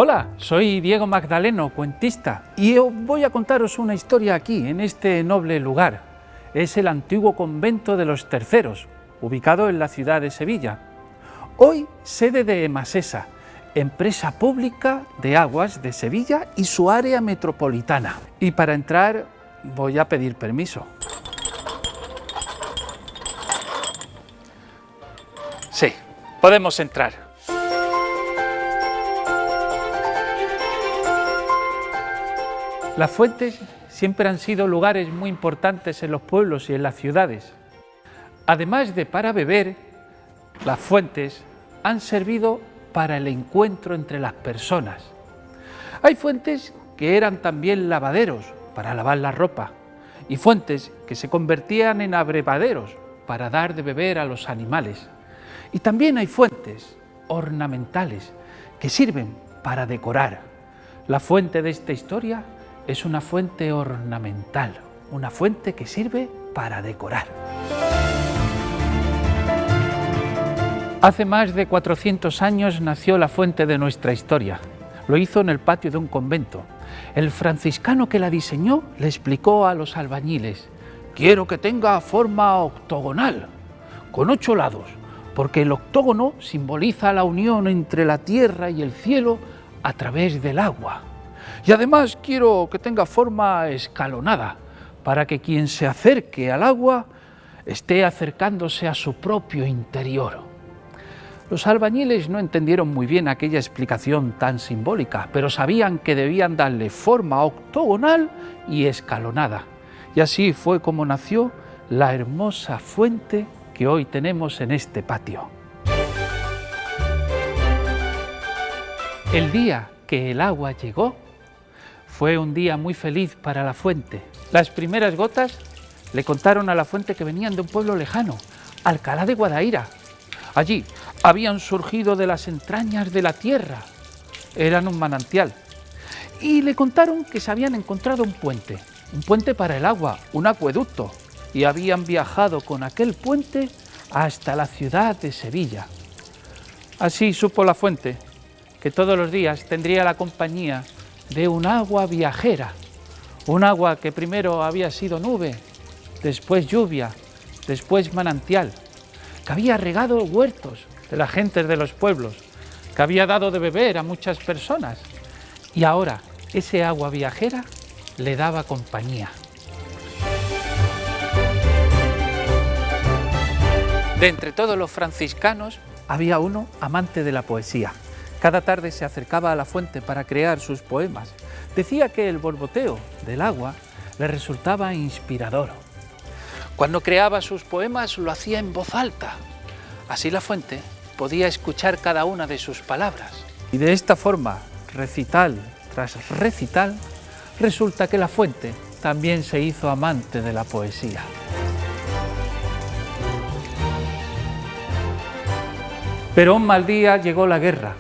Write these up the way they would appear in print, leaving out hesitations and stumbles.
Hola, soy Diego Magdaleno, cuentista, y voy a contaros una historia aquí, en este noble lugar. Es el antiguo convento de los Terceros, ubicado en la ciudad de Sevilla. Hoy sede de Emasesa, empresa pública de aguas de Sevilla y su área metropolitana. Y para entrar voy a pedir permiso. Sí, podemos entrar. Las fuentes siempre han sido lugares muy importantes en los pueblos y en las ciudades. Además de para beber, las fuentes han servido para el encuentro entre las personas. Hay fuentes que eran también lavaderos para lavar la ropa y fuentes que se convertían en abrevaderos para dar de beber a los animales. Y también hay fuentes ornamentales que sirven para decorar. La fuente de esta historia es una fuente ornamental, una fuente que sirve para decorar. Hace más de 400 años nació la fuente de nuestra historia. Lo hizo en el patio de un convento. El franciscano que la diseñó le explicó a los albañiles: quiero que tenga forma octogonal, con 8 lados, porque el octógono simboliza la unión entre la tierra y el cielo a través del agua. Y además quiero que tenga forma escalonada, para que quien se acerque al agua esté acercándose a su propio interior. Los albañiles no entendieron muy bien aquella explicación tan simbólica, pero sabían que debían darle forma octogonal y escalonada. Y así fue como nació la hermosa fuente que hoy tenemos en este patio. El día que el agua llegó, fue un día muy feliz para la fuente. Las primeras gotas le contaron a la fuente que venían de un pueblo lejano, Alcalá de Guadaira. Allí habían surgido de las entrañas de la tierra, eran un manantial. Y le contaron que se habían encontrado un puente para el agua, un acueducto, y habían viajado con aquel puente hasta la ciudad de Sevilla. Así supo la fuente que todos los días tendría la compañía de un agua viajera, un agua que primero había sido nube, después lluvia, después manantial, que había regado huertos de las gentes de los pueblos, que había dado de beber a muchas personas, y ahora ese agua viajera le daba compañía. De entre todos los franciscanos había uno amante de la poesía. Cada tarde se acercaba a la fuente para crear sus poemas. Decía que el borboteo del agua le resultaba inspirador. Cuando creaba sus poemas lo hacía en voz alta. Así la fuente podía escuchar cada una de sus palabras. Y de esta forma, recital tras recital, resulta que la fuente también se hizo amante de la poesía. Pero un mal día llegó la guerra.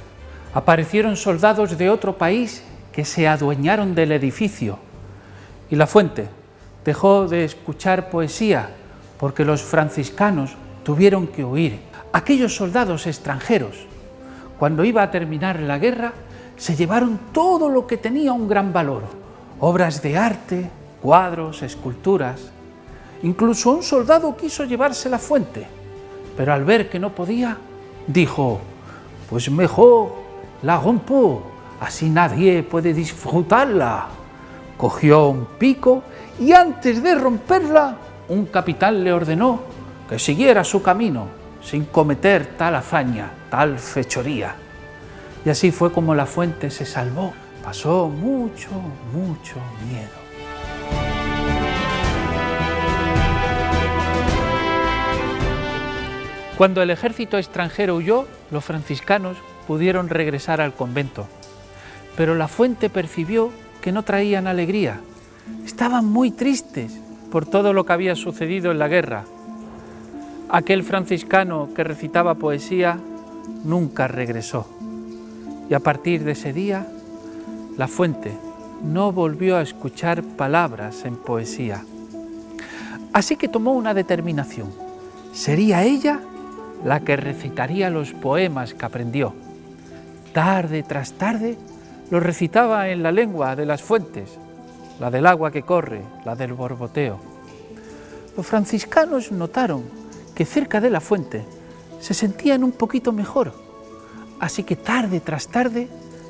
Aparecieron soldados de otro país que se adueñaron del edificio y la fuente dejó de escuchar poesía porque los franciscanos tuvieron que huir. Aquellos soldados extranjeros, cuando iba a terminar la guerra, se llevaron todo lo que tenía un gran valor: obras de arte, cuadros, esculturas. Incluso un soldado quiso llevarse la fuente, pero al ver que no podía, dijo: pues mejor la rompo, así nadie puede disfrutarla. Cogió un pico y antes de romperla, un capitán le ordenó que siguiera su camino sin cometer tal hazaña, tal fechoría. Y así fue como la fuente se salvó. Pasó mucho miedo. Cuando el ejército extranjero huyó, los franciscanos pudieron regresar al convento, pero la fuente percibió que no traían alegría. Estaban muy tristes por todo lo que había sucedido en la guerra. Aquel franciscano que recitaba poesía nunca regresó, y a partir de ese día, la fuente no volvió a escuchar palabras en poesía. Así que tomó una determinación: sería ella la que recitaría los poemas que aprendió. Tarde tras tarde Lo recitaba en la lengua de las fuentes, la del agua que corre, la del borboteo. Los franciscanos notaron que cerca de la fuente se sentían un poquito mejor, así que tarde tras tarde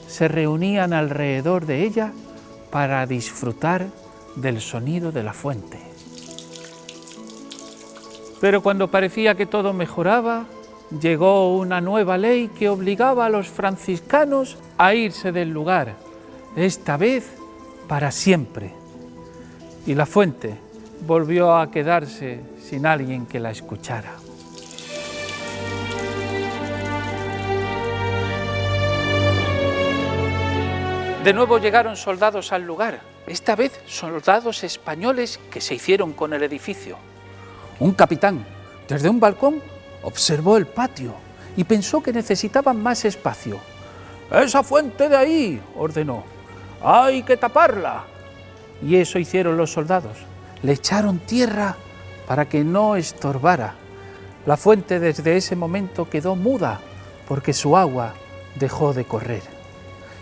se reunían alrededor de ella para disfrutar del sonido de la fuente. Pero cuando parecía que todo mejoraba, llegó una nueva ley que obligaba a los franciscanos a irse del lugar, esta vez para siempre. Y la fuente volvió a quedarse sin alguien que la escuchara. De nuevo llegaron soldados al lugar, esta vez soldados españoles que se hicieron con el edificio. Un capitán, desde un balcón, observó el patio y pensó que necesitaban más espacio. «¡Esa fuente de ahí!», ordenó. «¡Hay que taparla!». Y eso hicieron los soldados. Le echaron tierra para que no estorbara. La fuente desde ese momento quedó muda porque su agua dejó de correr.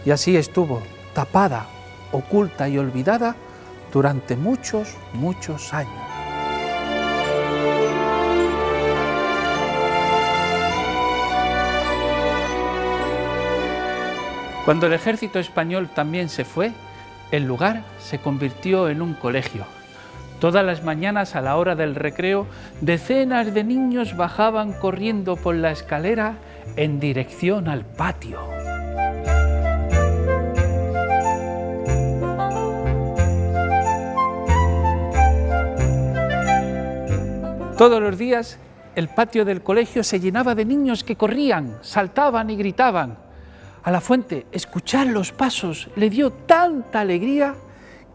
Y así estuvo, tapada, oculta y olvidada durante muchos, muchos años. Cuando el ejército español también se fue, el lugar se convirtió en un colegio. Todas las mañanas a la hora del recreo, decenas de niños bajaban corriendo por la escalera en dirección al patio. Todos los días el patio del colegio se llenaba de niños que corrían, saltaban y gritaban. A la fuente escuchar los pasos le dio tanta alegría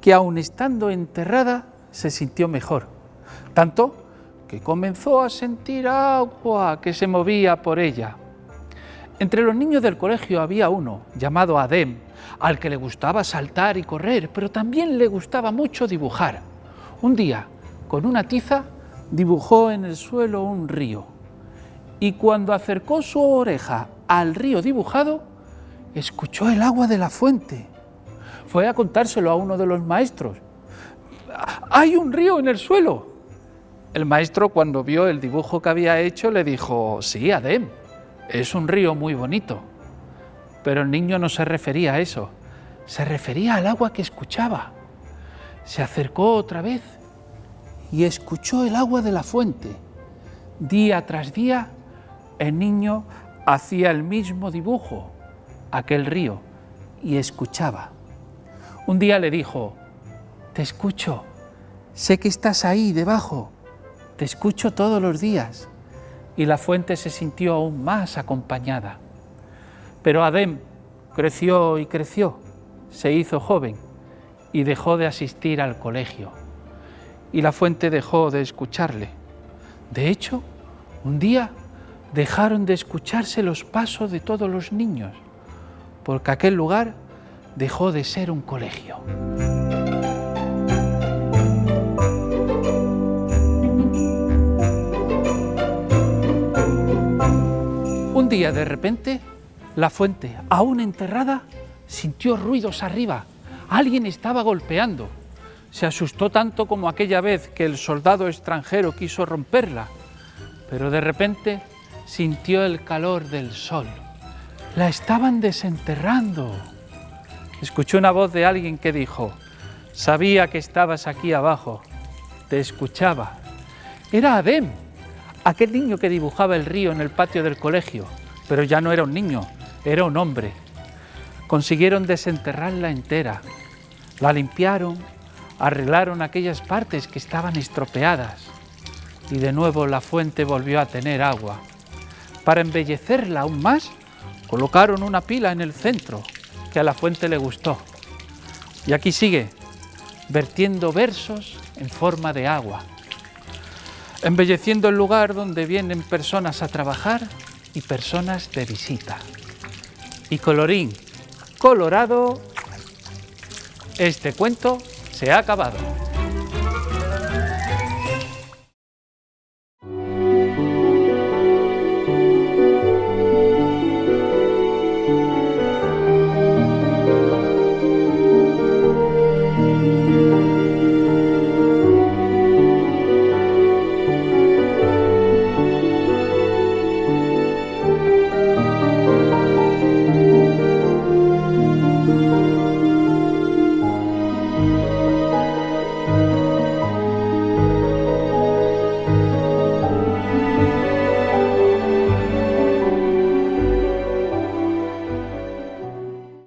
que aun estando enterrada se sintió mejor. Tanto que comenzó a sentir agua que se movía por ella. Entre los niños del colegio había uno llamado Adem, al que le gustaba saltar y correr, pero también le gustaba mucho dibujar. Un día, con una tiza, dibujó en el suelo un río. Y cuando acercó su oreja al río dibujado, escuchó el agua de la fuente. Fue a contárselo a uno de los maestros. «¡Hay un río en el suelo!». El maestro, cuando vio el dibujo que había hecho, le dijo: «Sí, Adem, es un río muy bonito». Pero el niño no se refería a eso, se refería al agua que escuchaba. Se acercó otra vez y escuchó el agua de la fuente. Día tras día, el niño hacía el mismo dibujo, aquel río, y escuchaba. Un día le dijo: «Te escucho, sé que estás ahí debajo, te escucho todos los días». Y la fuente se sintió aún más acompañada. Pero Adem creció y creció, se hizo joven y dejó de asistir al colegio. Y la fuente dejó de escucharle. De hecho, un día dejaron de escucharse los pasos de todos los niños, porque aquel lugar dejó de ser un colegio. Un día, de repente, la fuente, aún enterrada, sintió ruidos arriba. Alguien estaba golpeando. Se asustó tanto como aquella vez que el soldado extranjero quiso romperla, pero de repente sintió el calor del sol. La estaban desenterrando. Escuchó una voz de alguien que dijo: «Sabía que estabas aquí abajo, te escuchaba». Era Adem, aquel niño que dibujaba el río en el patio del colegio, pero ya no era un niño, era un hombre. Consiguieron desenterrarla entera, la limpiaron, arreglaron aquellas partes que estaban estropeadas y de nuevo la fuente volvió a tener agua. Para embellecerla aún más, colocaron una pila en el centro, que a la fuente le gustó. Y aquí sigue, vertiendo versos en forma de agua, embelleciendo el lugar donde vienen personas a trabajar y personas de visita. Y colorín colorado, este cuento se ha acabado.